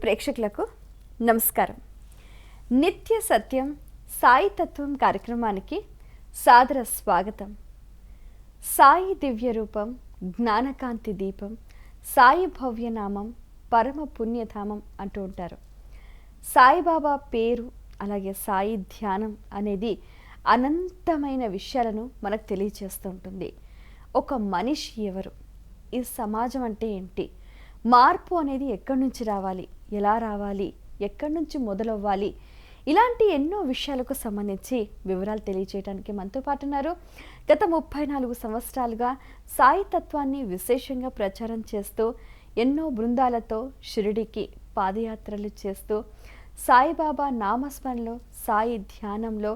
ప్రేక్షకులకు నమస్కారం. నిత్య సత్యం సాయి తత్వం కార్యక్రమానికి సాదర స్వాగతం. సాయి దివ్య రూపం, జ్ఞానకాంతి దీపం, సాయి భవ్యనామం, పరమ పుణ్యధామం అంటూ ఉంటారు. సాయిబాబా పేరు అలాగే సాయి ధ్యానం అనేది అనంతమైన విషయాలను మనకు తెలియచేస్తూ ఉంటుంది. ఒక మనిషి ఎవరు, ఈ సమాజం అంటే ఏంటి, మార్పు అనేది ఎక్కడి నుంచి రావాలి, ఎలా రావాలి, ఎక్కడి నుంచి మొదలవ్వాలి, ఇలాంటి ఎన్నో విషయాలకు సంబంధించి వివరాలు తెలియజేయడానికి మనతో పాటు ఉన్నారు. గత 34 సంవత్సరాలుగా సాయి తత్వాన్ని విశేషంగా ప్రచారం చేస్తూ ఎన్నో బృందాలతో షిరిడీకి పాదయాత్రలు చేస్తూ సాయిబాబా నామస్మరణలో, సాయి ధ్యానంలో,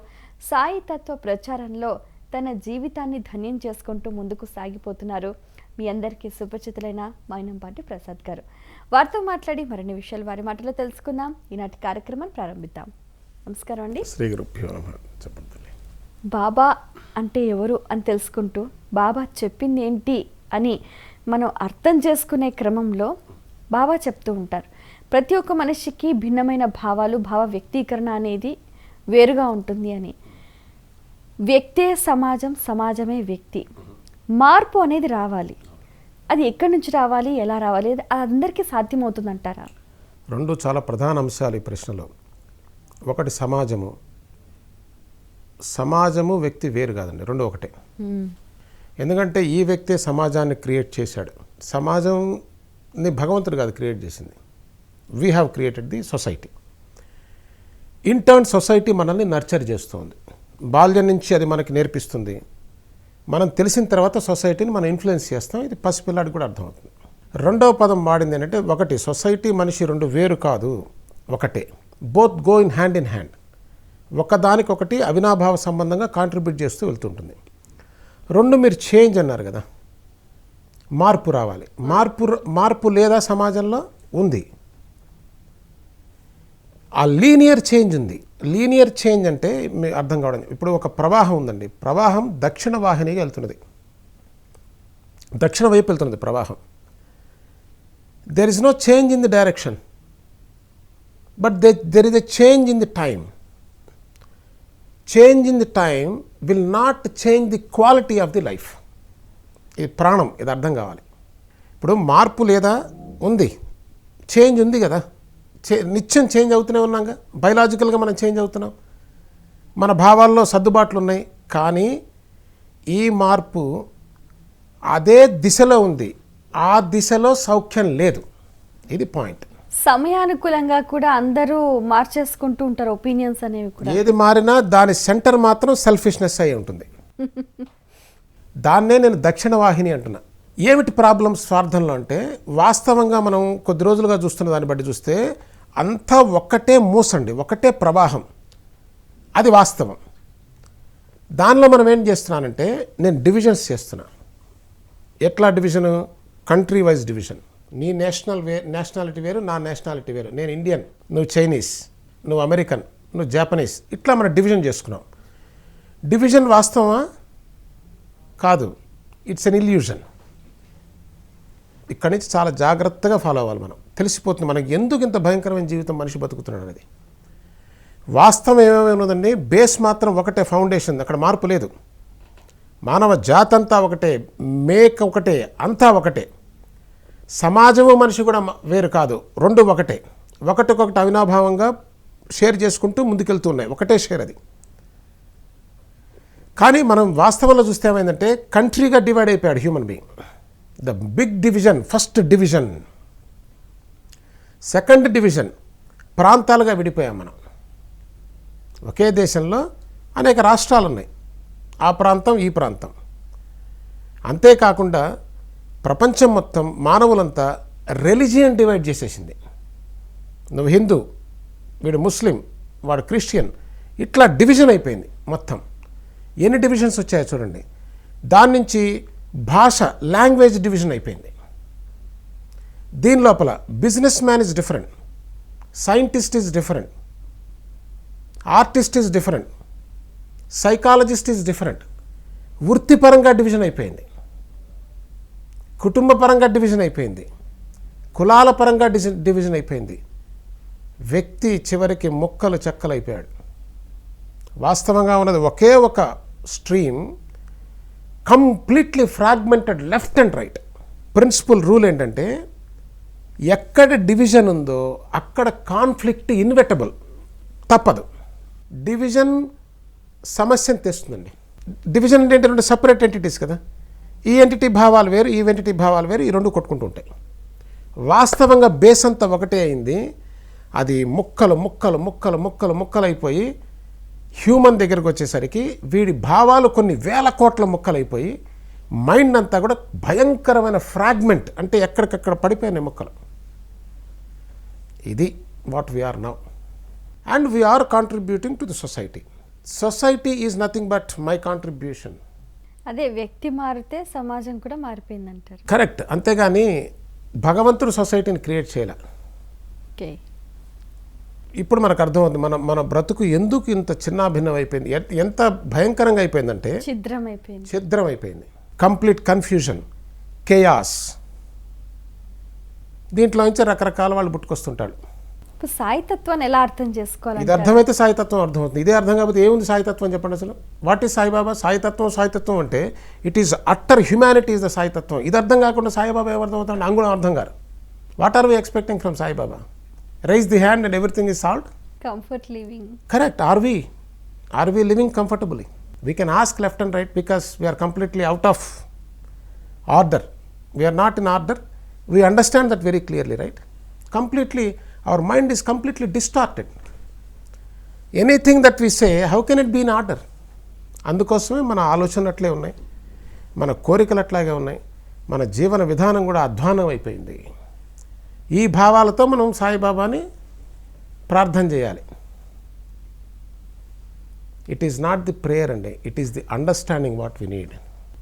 సాయి తత్వ ప్రచారంలో తన జీవితాన్ని ధన్యం చేసుకుంటూ ముందుకు సాగిపోతున్నారు మీ అందరికీ సుపరిచితులైన మైనంపాటి ప్రసాద్ గారు. వారితో మాట్లాడి మరిన్ని విషయాలు వారి మాటలో తెలుసుకుందాం. ఈనాటి కార్యక్రమాన్ని ప్రారంభిద్దాం. నమస్కారం అండి. శ్రీ గురుభ్యో నమః. చెప్పండి. బాబా అంటే ఎవరు అని తెలుసుకుంటూ బాబా చెప్పింది ఏంటి అని మనం అర్థం చేసుకునే క్రమంలో బాబా చెప్తూ ఉంటారు, ప్రతి ఒక్క మనిషికి భిన్నమైన భావాలు, భావ వ్యక్తీకరణ అనేది వేరుగా ఉంటుంది అని. వ్యక్తే సమాజం, సమాజమే వ్యక్తి. మార్పు అనేది రావాలి. అది ఎక్కడి నుంచి రావాలి, ఎలా రావాలి, అది అందరికీ సాధ్యమవుతుందంటారా? రెండు చాలా ప్రధాన అంశాలు ఈ ప్రశ్నలో. ఒకటి సమాజము వ్యక్తి వేరు కాదండి, రెండు ఒకటే. ఎందుకంటే ఈ వ్యక్తే సమాజాన్ని క్రియేట్ చేశాడు. సమాజంని భగవంతుడు కాదు క్రియేట్ చేసింది. We have created the society. In turn society మనల్ని నర్చర్ చేస్తుంది. బాల్యం నుంచి అది మనకి నేర్పిస్తుంది. మనం తెలిసిన తర్వాత సొసైటీని మనం ఇన్ఫ్లుయెన్స్ చేస్తాం. ఇది పసిపిల్లాడికి కూడా అర్థమవుతుంది. రెండవ పదం వాడింది ఏంటంటే, ఒకటి సొసైటీ, మనిషి రెండు వేరు కాదు, ఒకటే. Both go in hand. ఒకదానికొకటి అవినాభావ సంబంధంగా కాంట్రిబ్యూట్ చేస్తూ వెళ్తుంటుంది. రెండు, మీరు చేంజ్ అన్నారు కదా, మార్పు రావాలి. మార్పు లేదా సమాజంలో ఉంది. ఆ లీనియర్ చేంజ్ ఉంది. లీనియర్ చేంజ్ అంటే మీకు అర్థం కావడం, ఇప్పుడు ఒక ప్రవాహం ఉందండి. ప్రవాహం దక్షిణ వాహినిగా వెళ్తున్నది, దక్షిణ వైపు వెళ్తున్నది ప్రవాహం. There is no change in the direction, but there is a change in the time. Change in the time will not change the quality of the life. ఇది ప్రాణం, ఇది అర్థం కావాలి. ఇప్పుడు మార్పు లేదా ఉంది, చేంజ్ ఉంది కదా, నిత్యం చేంజ్ అవుతూనే ఉన్నాగా. బయలాజికల్గా మనం చేంజ్ అవుతున్నాం, మన భావాల్లో సర్దుబాట్లు ఉన్నాయి. కానీ ఈ మార్పు అదే దిశలో ఉంది, ఆ దిశలో సౌఖ్యం లేదు. ఇది పాయింట్. సమయానుకూలంగా కూడా అందరూ మార్చేసుకుంటూ ఉంటారు ఒపీనియన్స్ అనేవి కూడా. ఏది మారినా దాని సెంటర్ మాత్రం సెల్ఫిష్నెస్ అయి ఉంటుంది. దాన్నే నేను దక్షిణ వాహిని అంటున్నా. ఏమిటి ప్రాబ్లం స్వార్థంలో అంటే, వాస్తవంగా మనం కొద్ది రోజులుగా చూస్తున్న దాన్ని బట్టి చూస్తే అంతా ఒక్కటే మూసండి, ఒకటే ప్రవాహం. అది వాస్తవం. దానిలో మనం ఏం చేస్తున్నానంటే, నేను డివిజన్స్ చేస్తున్నా. ఎట్లా డివిజను? Country wise division. నీ నేషనాలిటీ వేరు, నా నేషనాలిటీ వేరు. నేను ఇండియన్, నువ్వు చైనీస్, నువ్వు అమెరికన్, నువ్వు జాపనీస్. ఇట్లా మనం డివిజన్ చేసుకున్నాం. డివిజన్ వాస్తవమా? కాదు, ఇట్స్ ఎన్ ఇల్యూజన్. ఇక్కడి నుంచి చాలా జాగ్రత్తగా ఫాలో అవ్వాలి. మనం తెలిసిపోతుంది మనకి ఎందుకు ఇంత భయంకరమైన జీవితం మనిషి బతుకుతున్నాడు అనేది. వాస్తవం ఏమేమి ఉన్నదండి, బేస్ మాత్రం ఒకటే, ఫౌండేషన్. అక్కడ మార్పు లేదు. మానవ జాతి అంతా ఒకటే, మేక్ ఒకటే, అంతా ఒకటే. సమాజము మనిషి కూడా వేరు కాదు, రెండు ఒకటే. ఒకటికొకటి అవినాభావంగా షేర్ చేసుకుంటూ ముందుకెళ్తున్నాయి, ఒకటే షేర్ అది. కానీ మనం వాస్తవంలో చూస్తే ఏమైందంటే, కంట్రీగా డివైడ్ అయిపోయాడు human being. The big division, first division. Second division, ప్రాంతాలుగా విడిపోయాం మనం. ఒకే దేశంలో అనేక రాష్ట్రాలు ఉన్నాయి, ఆ ప్రాంతం, ఈ ప్రాంతం. అంతేకాకుండా ప్రపంచం మొత్తం మానవులంతా రిలీజియన్ డివైడ్ చేసేసింది. నువ్వు హిందూ, వీడు ముస్లిం, వాడు క్రిస్టియన్, ఇట్లా డివిజన్ అయిపోయింది మొత్తం. ఎన్ని డివిజన్స్ వచ్చాయో చూడండి. దాని నుంచి భాష, లాంగ్వేజ్ డివిజన్ అయిపోయింది. దీని లోపల business man is different, scientist is different, artist is different, psychologist is different. వృత్తిపరంగా డివిజన్ అయిపోయింది, కుటుంబ పరంగా డివిజన్ అయిపోయింది, కులాల పరంగా డివిజన్ అయిపోయింది, వ్యక్తి చివరికి ముక్కలు చెక్కలైపోయాడు. వాస్తవంగా ఉన్నది ఒకే ఒక stream, completely fragmented left and right. Principle rule ఏంటంటే ఎక్కడ డివిజన్ ఉందో అక్కడ కాన్ఫ్లిక్ట్ ఇన్వెటబుల్, తప్పదు. డివిజన్ సమస్యను తెస్తుందండి. డివిజన్ అంటే ఏంటంటే సపరేట్ ఎంటిటీస్ కదా, ఈ ఎంటిటీ భావాలు వేరు, ఈ ఎంటిటీ భావాలు వేరు, ఈ రెండు కొట్టుకుంటూ ఉంటాయి. వాస్తవంగా బేస్ అంతా ఒకటే అయింది, అది ముక్కలు ముక్కలు ముక్కలు ముక్కలు ముక్కలు అయిపోయి హ్యూమన్ దగ్గరకు వచ్చేసరికి వీడి భావాలు కొన్ని వేల కోట్ల ముక్కలైపోయి మైండ్ అంతా కూడా భయంకరమైన ఫ్రాగ్మెంట్, అంటే ఎక్కడికక్కడ పడిపోయినాయి ముక్కలు. ఇది what we're now, and we're contributing to the society. Society is nothing but my contribution. అదే వ్యక్తి మారితే సమాజం కూడా మారిపోయిందంటారు. కరెక్ట్. అంతేగాని భగవంతుడు సొసైటీని క్రియేట్ చేయాల. ఓకే, ఇప్పుడు మనకు అర్థమవుతుంది మన మన బ్రతుకు ఎందుకు ఇంత చిన్నాభిన్నం అయిపోయింది, ఎంత భయంకరంగా అయిపోయిందంటే ఛిద్రం అయిపోయింది. Complete confusion, chaos. దీంట్లో నుంచి రకరకాల వాళ్ళు పుట్టుకొస్తుంటారు. సాయితత్వాన్ని ఎలా అర్థం చేసుకోవాలి? ఇది అర్థమైతే సాయితత్వం అర్థమవుతుంది. ఇదే అర్థం కాకపోతే ఏముంది సాయితత్వం చెప్పండి అసలు. What is Sai Baba? సాయితత్వం అంటే it is utter humanity is the సాయితత్వం. ఇది అర్థం కాకుండా సాయిబాబా ఎవరు అర్థమవుతాడు? అంగుళం అర్థం కాదు. What are we expecting from Sai Baba? Rise the hand and everything is solved. Comfort living. Correct. Are we living comfortably? We can ask left and right because we are completely out of order. We are not in order. We understand that very clearly, right? Completely, our mind is completely distorted. Anything that we say, how can it be in order? అందుకోసమే మన ఆలోచనలు అట్లే ఉన్నాయి, మన కోరికలు అట్లాగే ఉన్నాయి, మన జీవన విధానం కూడా అధ్వానం అయిపోయింది. ఈ భావాలతో మనం సాయిబాబాని ప్రార్థన చేయాలి. It is not the prayer అండి, it is the understanding what we need.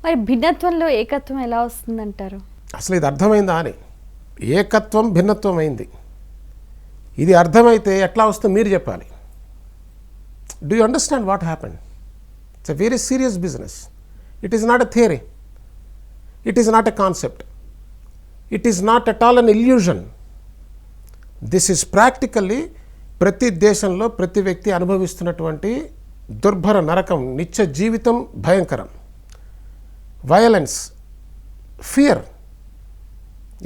మరి భిన్నత్వంలో ఏకత్వం ఎలా వస్తుందంటారు? అసలు ఇది అర్థమైందా అని. ఏకత్వం భిన్నత్వం అయింది. ఇది అర్థమైతే ఎట్లా వస్తుందో మీరు చెప్పాలి. Do you understand what happened? It's a very serious business. It is not a theory, it is not a concept, it is not at all an illusion. This is practically ప్రతి దేశంలో ప్రతి వ్యక్తి అనుభవిస్తున్నటువంటి దుర్భర నరకం, నిత్య జీవితం భయంకరం. Violence, fear.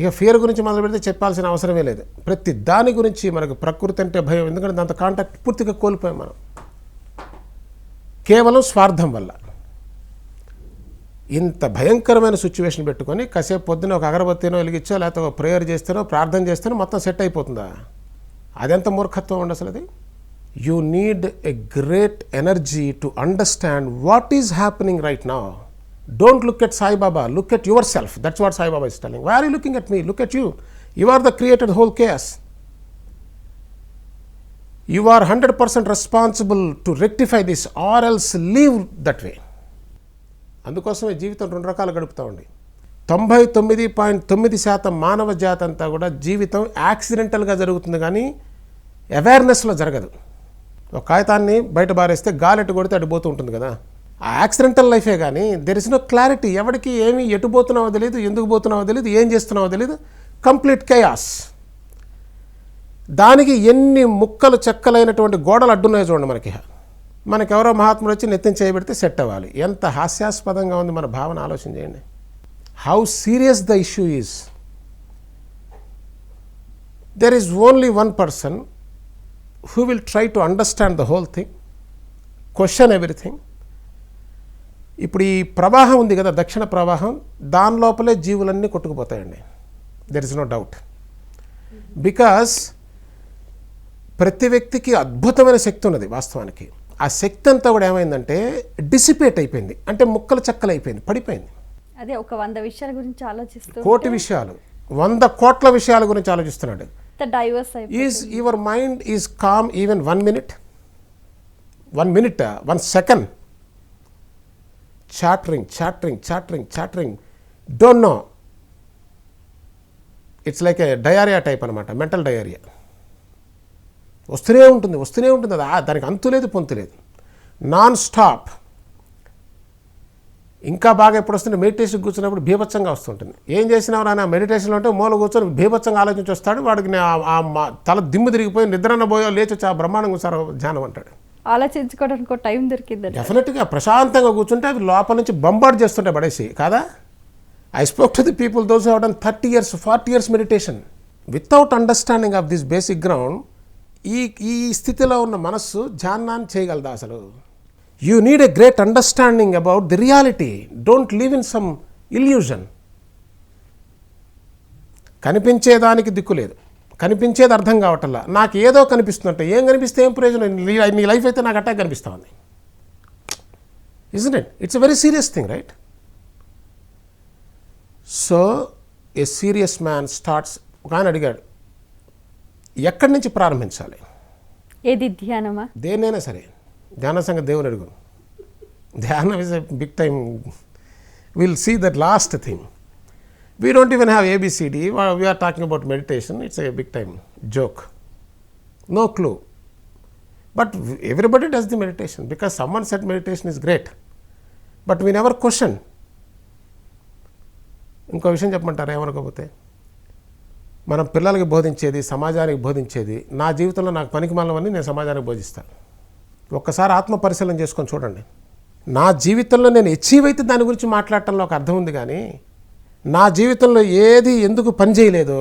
ఇక ఫియర్ గురించి మొదలు పెడితే చెప్పాల్సిన అవసరమే లేదు. ప్రతి దాని గురించి మనకు ప్రకృతి అంటే భయం, ఎందుకంటే దాంతో కాంటాక్ట్ పూర్తిగా కోల్పోయాం మనం, కేవలం స్వార్థం వల్ల. ఇంత భయంకరమైన సిచ్యువేషన్ పెట్టుకొని కాసేపు పొద్దున ఒక అగరబత్తినో వెలిగించో లేకపోతే ఒక ప్రేయర్ చేస్తేనో ప్రార్థన చేస్తేనో మొత్తం సెట్ అయిపోతుందా? అదెంత మూర్ఖత్వం ఉండి అసలు అది. You need a great energy to understand what is happening right now. Don't look at Saibaba, look at yourself. That's what Saibaba is telling. Why are you looking at me? Look at you. You are the created whole case. You are 100% responsible to rectify this or else leave that way. అందుకోసమే జీవితం రెండు రకాలు గడుపుతూ ఉండి 99.9% మానవ జాతి అంతా కూడా జీవితం యాక్సిడెంటల్గా జరుగుతుంది, కానీ అవేర్నెస్లో జరగదు. ఒక కాగితాన్ని బయట బారేస్తే గాలెట్టు కొడితే అటు పోతూ ఉంటుంది కదా, ఆ యాక్సిడెంటల్ లైఫే. కానీ దెర్ ఇస్ నో క్లారిటీ. ఎవరికి ఏమి ఎటు పోతున్నావో తెలియదు, ఎందుకు పోతున్నావో తెలియదు, ఏం చేస్తున్నావో తెలియదు. Complete chaos. దానికి ఎన్ని ముక్కలు చెక్కలైనటువంటి గోడలు అడ్డున్నాయో చూడండి. మనకెవరో మహాత్ముడు వచ్చి నెత్తిని చేయబెడితే సెట్ అవ్వాలి. ఎంత హాస్యాస్పదంగా ఉంది మన భావన, ఆలోచన చేయండి. How serious the issue is. There is only one person who will try to understand the whole thing, question everything. ఇప్పుడు ఈ ప్రవాహం ఉంది కదా, దక్షిణ ప్రవాహం, దాని లోపలే జీవులన్నీ కొట్టుకుపోతాయండి. There is no doubt. Because ప్రతి వ్యక్తికి అద్భుతమైన శక్తి ఉన్నది వాస్తవానికి. ఆ శక్తి అంతా కూడా ఏమైందంటే డిసిపేట్ అయిపోయింది, అంటే ముక్కలు చెక్కలు అయిపోయింది, పడిపోయింది. అదే ఒక 100 విషయాల గురించి ఆలోచిస్తూ, కోటి విషయాలు, 100 కోట్ల విషయాల గురించి ఆలోచిస్తున్నాడు. Diverse is your mind is calm even 1 minute, 1 second? Chattering. Don't know. It's like a diarrhoea type అనమాట, మెంటల్ డయేరియా. వస్తూనే ఉంటుంది. దానికి అంతు లేదు పొంతు లేదు. నాన్ స్టాప్ ఇంకా బాగా ఎప్పుడు వస్తుంటే మెడిటేషన్ కూర్చున్నప్పుడు బీభత్సంగా వస్తుంటుంది. ఏం చేసినావు నాన్న మెడిటేషన్లో అంటే మూల కూర్చొని బీభత్సంగా ఆలోచించి వస్తాడు. వాడికి తల దిమ్ము తిరిగిపోయి నిద్రన్న పోయో లేచి వచ్చి ఆ బ్రహ్మాండంగా సార్ ధ్యానం అంటాడు. ఆలోచించుకోవడానికి టైం దొరికింది. డెఫినెట్గా ప్రశాంతంగా కూర్చుంటే అవి లోపల నుంచి బంబార్డ్ చేస్తుంటాయి పడేసి కాదా. I spoke to the people those have done 30 years 40 years meditation without understanding of this basic ground. ఈ స్థితిలో ఉన్న మనస్సు ధ్యానాన్ని చేయగలదా అసలు? You need a great understanding about the reality. Don't live in some illusion. కనిపించేదానికి దిక్కు లేదు, కనిపించేది అర్థం కావట్లా. నాకు ఏదో కనిపిస్తుందంటే ఏం కనిపిస్తే ఏం ప్రయోజనం? నీ లైఫ్ అయితే నాకు అట్టాక్ కనిపిస్తూ ఉంది. Isn't it? It's a very serious thing, right? So, a serious man starts, ఒక ఆయన అడిగాడు ఎక్కడి నుంచి ప్రారంభించాలి? ఏది ధ్యానమా? దేనైనా సరే ధ్యాన సంగతి దేవుని అడుగు. ధ్యానం is a big time. Will see that last thing. We don't even have ABCD. We're talking about meditation. It's a big time joke. No clue. But everybody does the meditation because someone said meditation is great. But we never question. ఇంకో విషయం చెప్పమంటారా ఏమనుకోకపోతే? మనం పిల్లలకి బోధించేది, సమాజానికి బోధించేది, నా జీవితంలో నాకు పనికి మాలవన్నీ నేను సమాజానికి బోధిస్తాను. ఒక్కసారి ఆత్మ పరిశీలన చేసుకొని చూడండి. నా జీవితంలో నేను అచీవ్ అయితే దాని గురించి మాట్లాడటంలో ఒక అర్థం ఉంది, కానీ నా జీవితంలో ఏది ఎందుకు పని చేయలేదో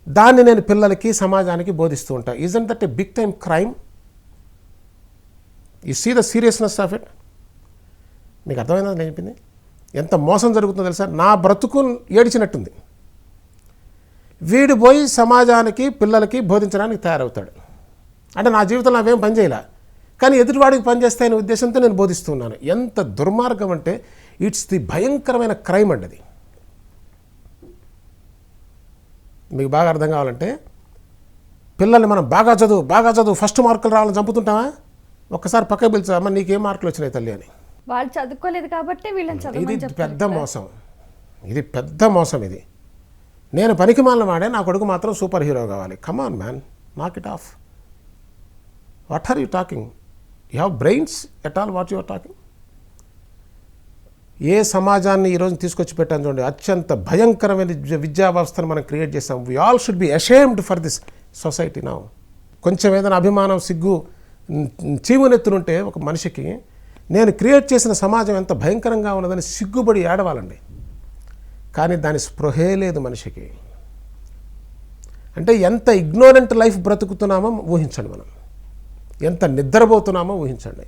దాన్ని నేను పిల్లలకి సమాజానికి బోధిస్తూ ఉంటాను. Isn't that a big time crime? You see the seriousness of it. మీకు అర్థమైందా నేను చెప్పింది? ఎంత మోసం జరుగుతుందో తెలుసా? నా బ్రతుకు ఏడిచినట్టుంది. వీడు పోయి సమాజానికి పిల్లలకి బోధించడానికి తయారవుతాడు. అంటే నా జీవితంలో అవేం పని చేయలే, కానీ ఎదుటివాడికి పనిచేస్తాయనే ఉద్దేశంతో నేను బోధిస్తున్నాను. ఎంత దుర్మార్గం అంటే ఇట్స్ ది భయంకరమైన క్రైమ్ అండి అది. మీకు బాగా అర్థం కావాలంటే పిల్లల్ని మనం బాగా చదువు ఫస్ట్ మార్కులు రావాలని చంపుతుంటామా? ఒక్కసారి పక్క పిలిచామా నీకేం మార్కులు వచ్చినాయి తల్లి అని. వాళ్ళు చదువుకోలేదు కాబట్టి వీళ్ళని చదవమని ఇది చెప్తారు. పెద్ద మోసం. ఇది పెద్ద మోసం. ఇది నేను పనికి మాలిన వాడే, నా కొడుకు మాత్రం సూపర్ హీరో కావాలి. Come on man, knock it off. What are you talking? You have brains at all what you are talking? ఏ సమాజాన్ని ఈరోజు తీసుకొచ్చి పెట్టాను చూడండి. అత్యంత భయంకరమైన విద్యా వ్యవస్థను మనం క్రియేట్ చేస్తాం. We all should be ashamed for this society now. కొంచెం ఏదైనా అభిమానం, సిగ్గు, చీమునెత్తునుంటే ఒక మనిషికి నేను క్రియేట్ చేసిన సమాజం ఎంత భయంకరంగా ఉన్నదని సిగ్గుపడి ఏడవాలండి. కానీ దాని స్పృహే లేదు మనిషికి. అంటే ఎంత ఇగ్నోరెంట్ లైఫ్ బ్రతుకుతున్నామో ఊహించండి. మనం ఎంత నిద్రపోతున్నామో ఊహించండి.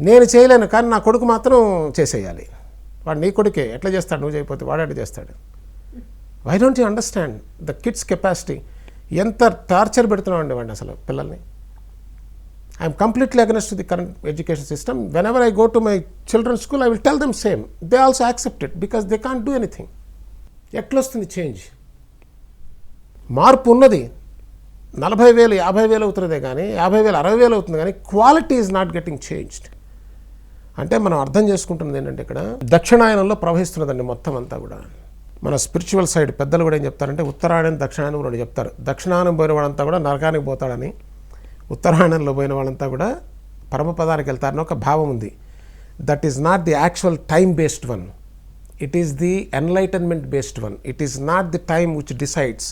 నేను చేయలేను కానీ నా కొడుకు మాత్రం చేసేయాలి. వాడు నీ కొడుకే, ఎట్లా చేస్తాడు? నువ్వు చేయకపోతే వాడు ఎట్లా చేస్తాడు? Why don't you understand the kids capacity? ఎంత టార్చర్ పెడుతున్నాం అండి వాడిని అసలు పిల్లల్ని. I'm completely against the current education system. Whenever I go to my children's school I will tell them same. They also accept it because they can't do anything. ఎట్లొస్తుంది change? మార్పు ఉన్నది. 40,000 50,000 అవుతున్నదే కానీ 50,000 60,000 అవుతుంది, కానీ quality is not getting changed. అంటే మనం అర్థం చేసుకుంటున్నది ఏంటంటే ఇక్కడ దక్షిణాయనంలో ప్రవహిస్తున్నదండి మొత్తం అంతా కూడా. మన స్పిరిచువల్ సైడ్ పెద్దలు కూడా ఏం చెప్తారంటే ఉత్తరాయణం దక్షిణాయనం కూడా చెప్తారు. దక్షిణాయనం పోయిన వాళ్ళంతా కూడా నరకానికి పోతాడని, ఉత్తరాయణంలో పోయిన వాళ్ళంతా కూడా పరమపదానికి వెళ్తారని ఒక భావం ఉంది. That is not the actual time based one. It is the enlightenment based one. It is not the time which decides.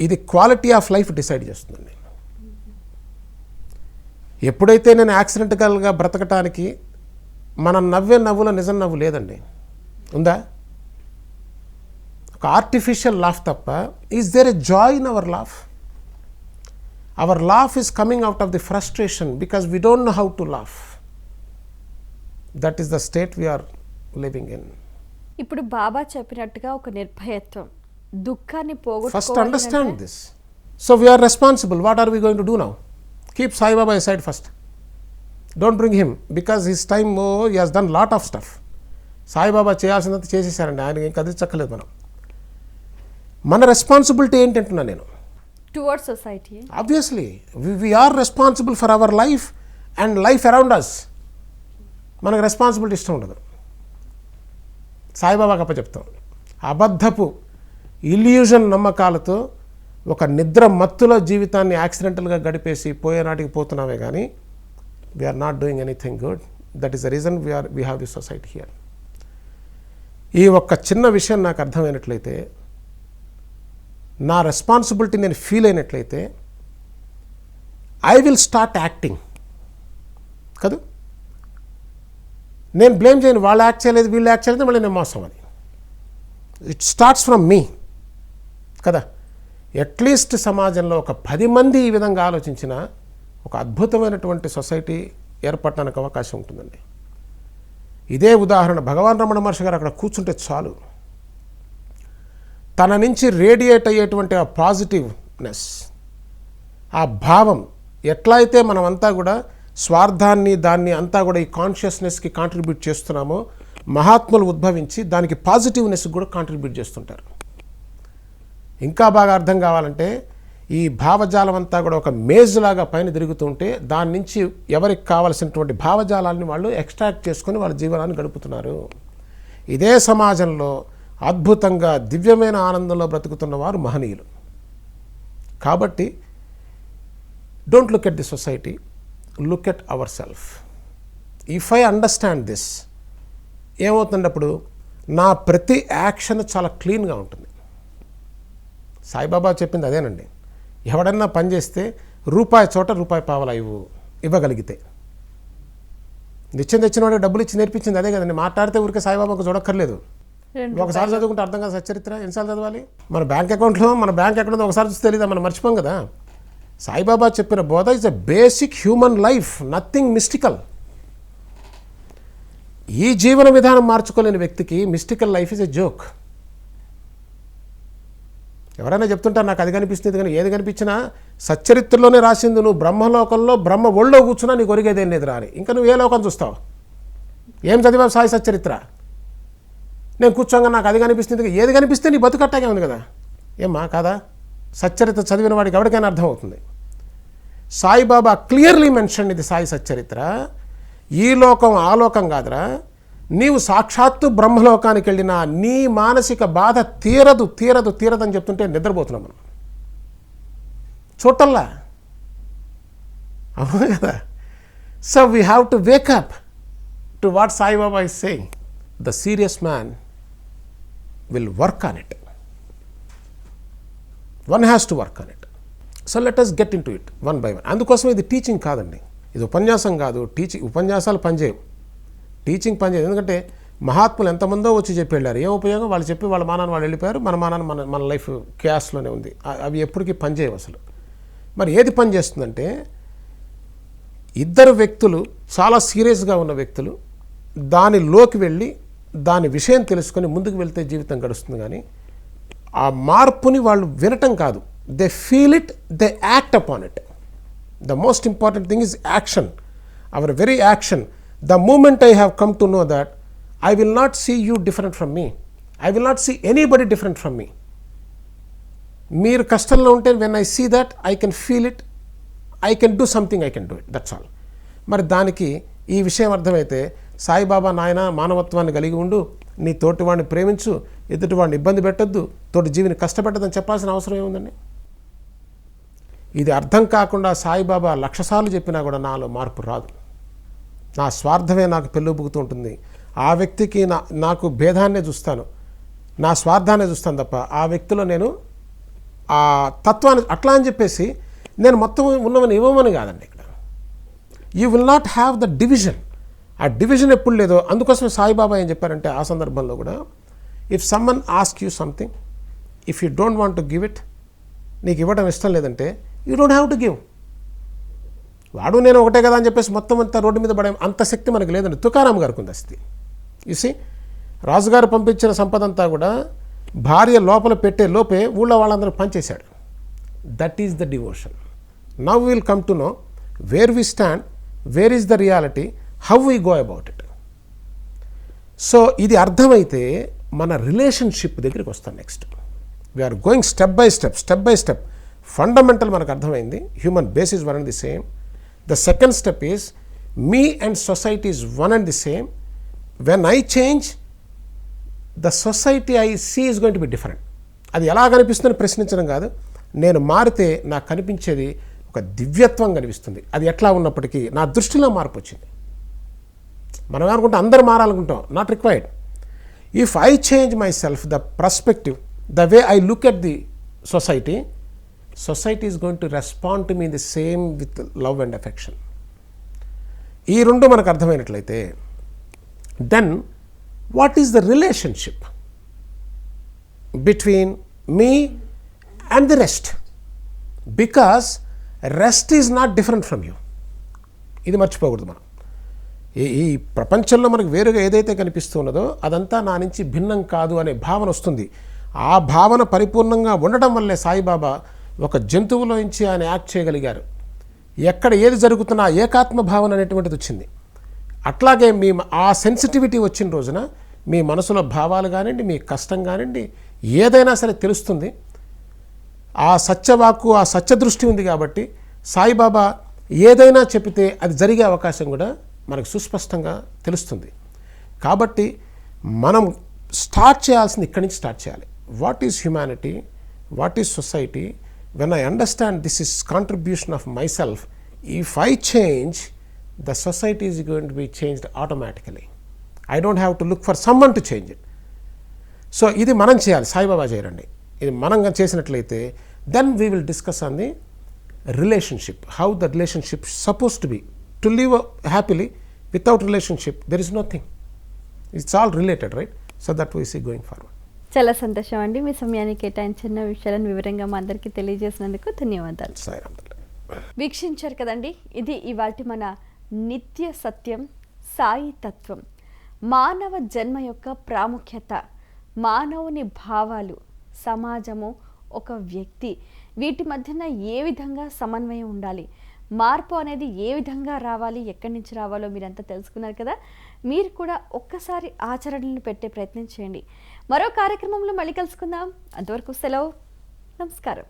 ఇది క్వాలిటీ ఆఫ్ లైఫ్ డిసైడ్ చేస్తుందండి. ఎప్పుడైతే నేను యాక్సిడెంటల్గా బ్రతకటానికి మనం నవ్వే నవ్వులో నిజం నవ్వు లేదండి. ఉందా? ఒక ఆర్టిఫిషియల్ లాఫ్ తప్ప. Is there a joy in our laugh? Our laugh is coming out of the frustration because we don't know how to laugh. That is the state we're living in. ఇప్పుడు బాబా చెప్పినట్టుగా ఒక నిర్భయత్వం, దుఃఖాన్ని first understand this. So we're responsible. What are we going to do now? Keep Saibaba aside first. Don't bring him because his time he has done lot of stuff. Sai Baba చేయాల్సినంత చేసేసారండి. ఆయన ఏం కదిలించక్కర్లేదు. మన రెస్పాన్సిబిలిటీ ఏంటంటున్నా నేను towards society. Obviously we are responsible for our life and life around us. మనకు responsibility ఇష్టం ఉండదు. సాయిబాబాకి అప్పచెప్తాం. అబద్ధపు ఇల్యూజన్ నమ్మకాలతో ఒక నిద్ర మత్తులో జీవితాన్ని యాక్సిడెంటల్గా గడిపేసి పోయేనాటికి పోతున్నామే కానీ we're not doing anything good. That is the reason we have this society here. ఈ ఒక్క చిన్న విషయం నాకు అర్థమైనట్లయితే, నా రెస్పాన్సిబిలిటీ నేను ఫీల్ అయినట్లయితే, ఐ విల్ స్టార్ట్ యాక్టింగ్ కదా. నేను బ్లేమ్ చేయను, వాళ్ళు యాక్ట్ చేయలేదు వీళ్ళు యాక్ట్ చేయలేదు మళ్ళీ నేను మోసం అని. ఇట్ స్టార్ట్స్ ఫ్రమ్ మీ కదా. అట్లీస్ట్ సమాజంలో ఒక 10 మంది ఈ విధంగా ఆలోచించిన ఒక అద్భుతమైనటువంటి సొసైటీ ఏర్పడటానికి అవకాశం ఉంటుందండి. ఇదే ఉదాహరణ, భగవాన్ రమణ మహర్షి గారు అక్కడ కూర్చుంటే చాలు, తన నుంచి రేడియేట్ అయ్యేటువంటి ఆ పాజిటివ్నెస్, ఆ భావం, ఎట్లయితే మనమంతా కూడా స్వార్థాన్ని దాన్ని అంతా కూడా ఈ కాన్షియస్నెస్కి కాంట్రిబ్యూట్ చేస్తున్నామో, మహాత్ములు ఉద్భవించి దానికి పాజిటివ్నెస్కి కూడా కాంట్రిబ్యూట్ చేస్తుంటారు. ఇంకా బాగా అర్థం కావాలంటే, ఈ భావజాలం అంతా కూడా ఒక మేజులాగా పైన తిరుగుతుంటే దాని నుంచి ఎవరికి కావలసినటువంటి భావజాలాన్ని వాళ్ళు ఎక్స్ట్రాక్ట్ చేసుకొని వాళ్ళ జీవనాన్ని గడుపుతున్నారు. ఇదే సమాజంలో అద్భుతంగా దివ్యమైన ఆనందంలో బ్రతుకుతున్న వారు మహనీయులు. కాబట్టి don't look at the society, look at our self. If I understand this, ఏమవుతున్నప్పుడు నా ప్రతి యాక్షన్ చాలా క్లీన్గా ఉంటుంది. సాయిబాబా చెప్పింది అదేనండి, ఎవడన్నా పని చేస్తే రూపాయి చోట రూపాయి పావలా ఇవ్వగలిగితే, నిత్యం తెచ్చిన వాడికి డబ్బులు ఇచ్చి నేర్పించింది అదే కదండి. మాట్లాడితే ఊరికే సాయిబాబాకు చూడక్కర్లేదు, ఒకసారి చదువుకుంటే అర్థం కాదు సచ్చరిత్ర, ఎన్నిసార్లు చదవాలి? మన బ్యాంక్ అకౌంట్లో మన బ్యాంక్ ఎక్కడ ఉందో ఒకసారి చూస్తే తెలియదా, మనం మర్చిపోం కదా. సాయిబాబా చెప్పిన బోధ is a basic human life, nothing mystical. ఈ జీవన విధానం మార్చుకోలేని వ్యక్తికి mystical life is a joke. ఎవరైనా చెప్తుంటారు నాకు అది కనిపిస్తుంది, కానీ ఏది కనిపించినా సచ్చరిత్రలోనే రాసింది, నువ్వు బ్రహ్మలోకంలో బ్రహ్మ ఒళ్ళో కూర్చున్నా నీకు ఒరిగేదేం లేదురా అని. ఇంకా నువ్వు ఏ లోకం చూస్తావు? ఏం చదివావు సాయి సచ్చరిత్ర? నేను కూర్చోగా నాకు అది కనిపిస్తుంది, ఏది కనిపిస్తే నీ బతుకట్టాగే ఉంది కదా. ఏమ్మా కాదా? సచ్చరిత్ర చదివిన వాడికి ఎవరికైనా అర్థమవుతుంది. సాయిబాబా క్లియర్లీ మెన్షన్, ఇది సాయి సచ్చరిత్ర, ఈ లోకం ఆ లోకం కాదురా, నీవు సాక్షాత్తు బ్రహ్మలోకానికి వెళ్ళినా నీ మానసిక బాధ తీరదు తీరదు తీరదు అని చెప్తుంటే నిద్రపోతున్నాం మనం చూటల్లా, అవును కదా. So we have to wake up to what Saibaba is saying. The serious man will work on it. One has to work on it. So let us get in to it one by one. అందుకోసం ఇది teaching కాదండి, ఇది ఉపన్యాసం కాదు. ఉపన్యాసాలు పనిచేయవు, teaching పనిచేయదు. ఎందుకంటే మహాత్ములు ఎంతమందో వచ్చి చెప్పి వెళ్ళారు, ఏం ఉపయోగం? వాళ్ళు చెప్పి వాళ్ళ మానాన్ని వాళ్ళు వెళ్ళిపోయారు, మన మానాన్ని మన లైఫ్ క్యాష్లోనే ఉంది. అవి ఎప్పటికీ పనిచేయవు అసలు. మరి ఏది పని చేస్తుందంటే, ఇద్దరు వ్యక్తులు చాలా సీరియస్గా ఉన్న వ్యక్తులు దానిలోకి వెళ్ళి దాని విషయం తెలుసుకొని ముందుకు వెళ్తే జీవితం గడుస్తుంది. కానీ ఆ మార్పుని వాళ్ళు వినటం కాదు, they feel it, they act upon it. The most important thing is action, hour very action. The moment I have come to know that, I will not see you different from me. I will not see anybody different from me. మీరు కష్టంలో ఉంటే when I see that, I can feel it, I can do something, I can do it, that's all. మరి దానికి ఈ విషయం అర్థమైతే, సాయిబాబా నాయన మానవత్వాన్ని కలిగి ఉండు, నీ తోటి వాడిని ప్రేమించు, ఎదుటి వాడిని ఇబ్బంది పెట్టద్దు, తోటి జీవిని కష్టపెట్టదని చెప్పాల్సిన అవసరం ఏముందండి? ఇది అర్థం కాకుండా సాయిబాబా 1,00,000 సార్లు చెప్పినా కూడా నాలో మార్పు రాదు. నా స్వార్థమే నాకు పెళ్ళుబుకుతూ ఉంటుంది. ఆ వ్యక్తికి నాకు భేదాన్నే చూస్తాను, నా స్వార్థాన్ని చూస్తాను తప్ప ఆ వ్యక్తిలో నేను ఆ తత్వాన్ని అట్లా అని చెప్పేసి నేను మొత్తం ఉన్నవని ఇవ్వమని కాదండి. ఇక్కడ you will not have the division. ఆ డివిజన్ ఎప్పుడు లేదో, అందుకోసమే సాయిబాబా ఏం చెప్పారంటే ఆ సందర్భంలో కూడా, if someone ask you something, if you don't want to give it, నీకు ఇవ్వడం ఇష్టం లేదంటే you don't have to give. వాడు నేను ఒకటే కదా అని చెప్పేసి మొత్తం అంతా రోడ్డు మీద పడే అంత శక్తి మనకు లేదండి. తుకారాం గారికి ఉంది అస్తి. చూసి రాజుగారు పంపించిన సంపద అంతా కూడా భార్య లోపల పెట్టే లోపే ఊళ్ళో వాళ్ళందరూ పనిచేశాడు. That is the devotion. Now will come to know where we stand, where is the reality, how we go about it. So ఇది అర్థమైతే మన రిలేషన్షిప్ దగ్గరికి వస్తాం. Next we're going step by step. Fundamental మనకు అర్థమైంది, human base is one and the same. The second step is, me and society is one and the same. When I change, the society I see is going to be different. అది ఎలా కనిపిస్తుందని ప్రశ్నించడం కాదు, నేను మారితే నాకు కనిపించేది ఒక దివ్యత్వం కనిపిస్తుంది. అది ఎట్లా ఉన్నప్పటికీ నా దృష్టిలో మార్పు వచ్చింది. మనం ఏమనుకుంటే అందరూ మారాలనుకుంటాం, not required. If I change my self, the perspective, the way I look at the society, society is going to respond to me the same with love and affection. ఈ రెండు మనకు అర్థమైనట్లయితే then what is the relationship between me and the rest? Because rest is not different from you. ఇది మర్చిపోకూడదు మనం. ఈ ప్రపంచంలో మనకు వేరుగా ఏదైతే కనిపిస్తున్నదో అదంతా నా నుంచి భిన్నం కాదు అనే భావన వస్తుంది. ఆ భావన పరిపూర్ణంగా ఉండటం వల్లే సాయిబాబా ఒక జంతువులో నుంచి ఆయన యాక్ట్ చేయగలిగారు. ఎక్కడ ఏది జరుగుతున్నా ఏకాత్మ భావన అనేటువంటిది వచ్చింది. అట్లాగే మీ ఆ సెన్సిటివిటీ వచ్చిన రోజున మీ మనసులో భావాలు కానివ్వండి, మీ కష్టం కానివ్వండి, ఏదైనా సరే తెలుస్తుంది. ఆ సత్యవాక్కు, ఆ సత్యదృష్టి ఉంది కాబట్టి సాయిబాబా ఏదైనా చెబితే అది జరిగే అవకాశం కూడా మనకు సుస్పష్టంగా తెలుస్తుంది. కాబట్టి మనం స్టార్ట్ చేయాల్సింది ఇక్కడి నుంచి స్టార్ట్ చేయాలి. What is humanity, what is society? When I understand this is contribution of myself, if I change, the society is going to be changed automatically. I don't have to look for someone to change it. So ఇది మనం చేయాలి, సాయిబాబా చేయరండి. ఇది మనం చేసినట్లయితే then we will discuss on the relationship, how the relationship suppose to be. To live happily without relationship there is nothing. It's all related, right? So that we see going forward. చాలా సంతోషం అండి, మీ సమయాన్ని కేటాయించిన విషయాలను వివరంగా మా అందరికీ తెలియజేసినందుకు ధన్యవాదాలు. వీక్షించారు కదండి, ఇది ఇవాల్టి మన నిత్య సత్యం సాయి తత్వం. మానవ జన్మ యొక్క ప్రాముఖ్యత, మానవుని భావాలు, సమాజము, ఒక వ్యక్తి, వీటి మధ్యన ఏ విధంగా సమన్వయం ఉండాలి, మార్పు అనేది ఏ విధంగా రావాలి, ఎక్కడి నుంచి రావాలో మీరంతా తెలుసుకున్నారు కదా. మీరు కూడా ఒక్కసారి ఆచరణలు పెట్టే ప్రయత్నం చేయండి. మరో కార్యక్రమంలో మళ్ళీ కలుసుకుందాం. అంతవరకు సెలవు, నమస్కారం.